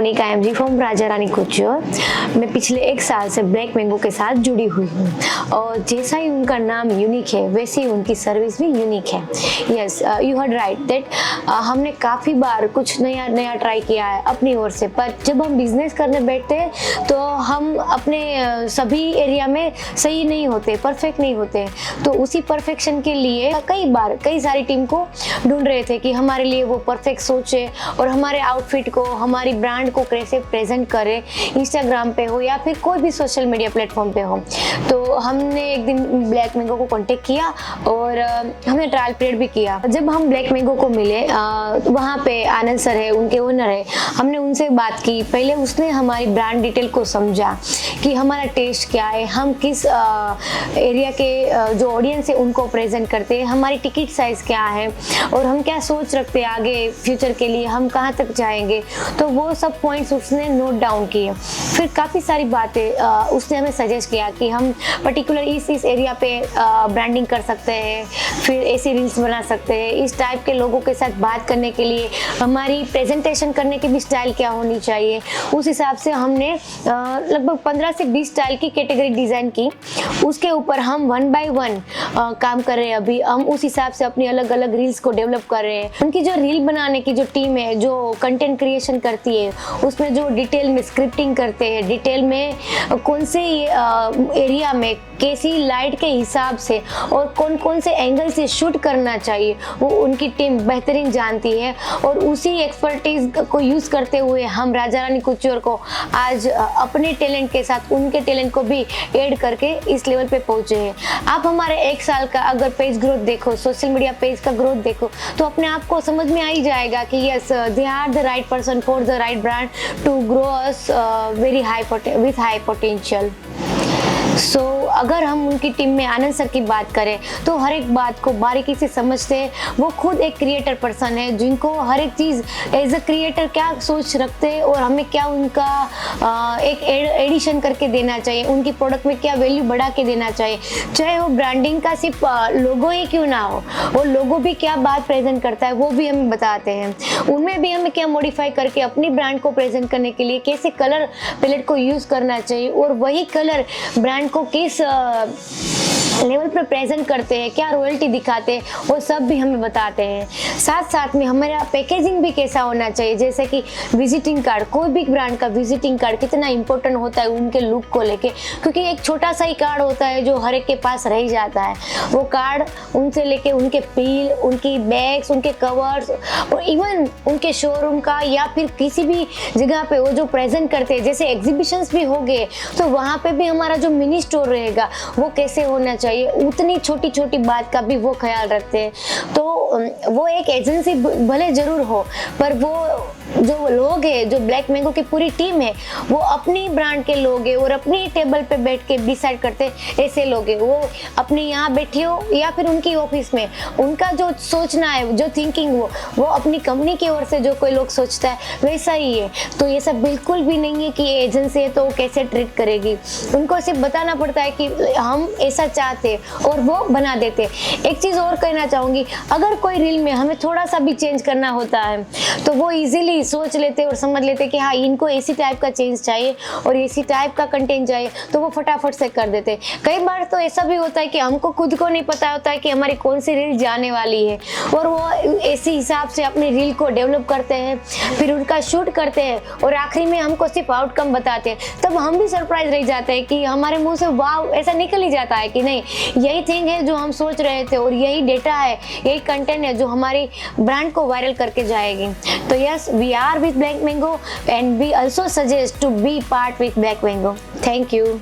Monika MG from Raja Rani कुच्योर। मैं पिछले 1 साल से ब्लैक मैंगो के साथ जुड़ी हुई हूँ और जैसा ही उनका नाम यूनिक है वैसे ही उनकी सर्विस भी यूनिक है। Yes, you heard right that हमने काफ़ी बार कुछ नया ट्राई किया है अपनी ओर से, पर जब हम बिजनेस करने बैठते हैं तो हम अपने सभी एरिया में सही नहीं होते, परफेक्ट नहीं होते। तो उसी परफेक्शन के लिए कई सारी टीम को ढूंढ रहे थे कि हमारे लिए वो परफेक्ट सोचे और हमारे आउटफिट को, हमारी ब्रांड को कैसे प्रेजेंट करे, इंस्टाग्राम पे हो या फिर कोई भी सोशल मीडिया प्लेटफॉर्म पे हो। तो हमने एक दिन ब्लैक मैंगो को कांटेक्ट किया और हमने ट्रायल पीरियड भी किया। जब हम ब्लैक मैंगो को मिले वहाँ पे आनंद सर है, उनके ओनर है, हमने उनसे बात की। पहले उसने हमारी ब्रांड डिटेल को समझा कि हमारा टेस्ट क्या है, हम किस एरिया के जो ऑडियंस है उनको प्रेजेंट करते हैं, हमारी टिकट साइज क्या है और हम क्या सोच रखते हैं आगे फ्यूचर के लिए, हम कहाँ तक जाएंगे। तो वो सब पॉइंट्स उसने नोट डाउन किए। फिर काफ़ी सारी बातें उसने हमें सजेस्ट किया कि हम पर्टिकुलर इस एरिया पे ब्रांडिंग कर सकते हैं, फिर ऐसी रील्स बना सकते हैं, इस टाइप के लोगों के साथ बात करने के लिए हमारी प्रेजेंटेशन करने की भी स्टाइल क्या होनी चाहिए। उस हिसाब से हमने लगभग 15 से 20 स्टाइल की कैटेगरी डिज़ाइन की। उसके ऊपर हम 1 by 1 काम कर रहे हैं। अभी हम उस हिसाब से अपनी अलग अलग रील्स को डेवलप कर रहे हैं। उनकी जो रील बनाने की जो टीम है, जो कंटेंट क्रिएशन करती है, उसमें जो डिटेल में स्क्रिप्टिंग करते हैं, डिटेल में कौन से एरिया में कैसी लाइट के हिसाब से और कौन कौन से एंगल से शूट करना चाहिए, वो उनकी टीम बेहतरीन जानती है। और उसी एक्सपर्टीज को यूज़ करते हुए हम राजा रानी कुच्योर को आज अपने टैलेंट के साथ उनके टैलेंट को भी ऐड करके इस लेवल पे पहुंचे हैं। आप हमारे 1 साल का अगर पेज ग्रोथ देखो, सोशल मीडिया पेज का ग्रोथ देखो, तो अपने आप को समझ में आ ही जाएगा कि yes, they are the right person for the right brand to grow us very high with high potential. So अगर हम उनकी टीम में आनंद सर की बात करें तो हर एक बात को बारीकी से समझते हैं। वो खुद एक क्रिएटर पर्सन है जिनको हर एक चीज़ एज अ क्रिएटर क्या सोच रखते हैं और हमें क्या उनका एक एडिशन करके देना चाहिए, उनकी प्रोडक्ट में क्या वैल्यू बढ़ा के देना चाहिए। चाहे वो ब्रांडिंग का सिर्फ लोगो ही क्यों ना हो, वो लोगो भी क्या बात प्रेजेंट करता है वो भी हमें बताते हैं। उनमें भी हमें क्या मॉडिफाई करके अपनी ब्रांड को प्रेजेंट करने के लिए कैसे कलर पैलेट को यूज़ करना चाहिए और वही कलर ब्रांड को किस लेवल पर प्रेजेंट करते हैं, क्या रॉयल्टी दिखाते हैं, वो सब भी हमें बताते हैं। साथ साथ में हमारा पैकेजिंग भी कैसा होना चाहिए, जैसे कि विजिटिंग कार्ड, कोई भी ब्रांड का विजिटिंग कार्ड कितना इंपॉर्टेंट होता है उनके लुक को लेके, क्योंकि एक छोटा सा ही कार्ड होता है जो हर एक के पास रह जाता है। वो कार्ड उनसे लेके उनके पील, उनकी बैग्स, उनके कवर्स और इवन उनके शोरूम का या फिर किसी भी जगह पे वो जो प्रेजेंट करते हैं, जैसे एग्जीबिशंस भी हो गए तो वहाँ पे भी हमारा जो मिनी स्टोर रहेगा वो कैसे होना चाहिए, उतनी छोटी छोटी बात का भी वो ख्याल रखते हैं। तो वो एक एजेंसी भले जरूर हो, पर वो जो लोग हैं, जो ब्लैक मैंगो की पूरी टीम है, वो अपनी ब्रांड के लोग हैं और अपनी टेबल पे बैठ के डिसाइड करते हैं ऐसे लोग हैं। वो अपने यहाँ बैठे हो या फिर उनकी ऑफिस में, उनका जो सोचना है, जो थिंकिंग वो अपनी कंपनी की ओर से जो कोई लोग सोचता है वैसा ही है। तो ये सब बिल्कुल भी नहीं है कि ये एजेंसी है तो वो कैसे ट्रीट करेगी। उनको सिर्फ बताना पड़ता है कि हम ऐसा चाहते और वो बना देते। एक चीज़ और कहना चाहूँगी, अगर कोई रील में हमें थोड़ा सा भी चेंज करना होता है तो वो इजीली सोच लेते और समझ लेते कि हाँ, इनको ऐसी टाइप का चेंज चाहिए और ऐसी टाइप का कंटेंट चाहिए, तो वो फटाफट से कर देते। कई बार तो ऐसा भी होता है कि हमको खुद को नहीं पता होता है कि हमारी कौन सी रील जाने वाली है और वो ऐसे हिसाब से अपनी रील को डेवलप करते हैं, फिर उनका शूट करते हैं और आखिरी में हमको सिर्फ आउटकम बताते हैं। तब हम भी सरप्राइज रह जाते हैं कि हमारे मुंह से वाव ऐसा निकल ही जाता है कि नहीं, यही थिंग है जो हम सोच रहे थे और यही डेटा है, यही कंटेंट है जो हमारी ब्रांड को वायरल करके जाएगी। तो yes, we are with black mango and we also suggest to be part with Black Mango. Thank you.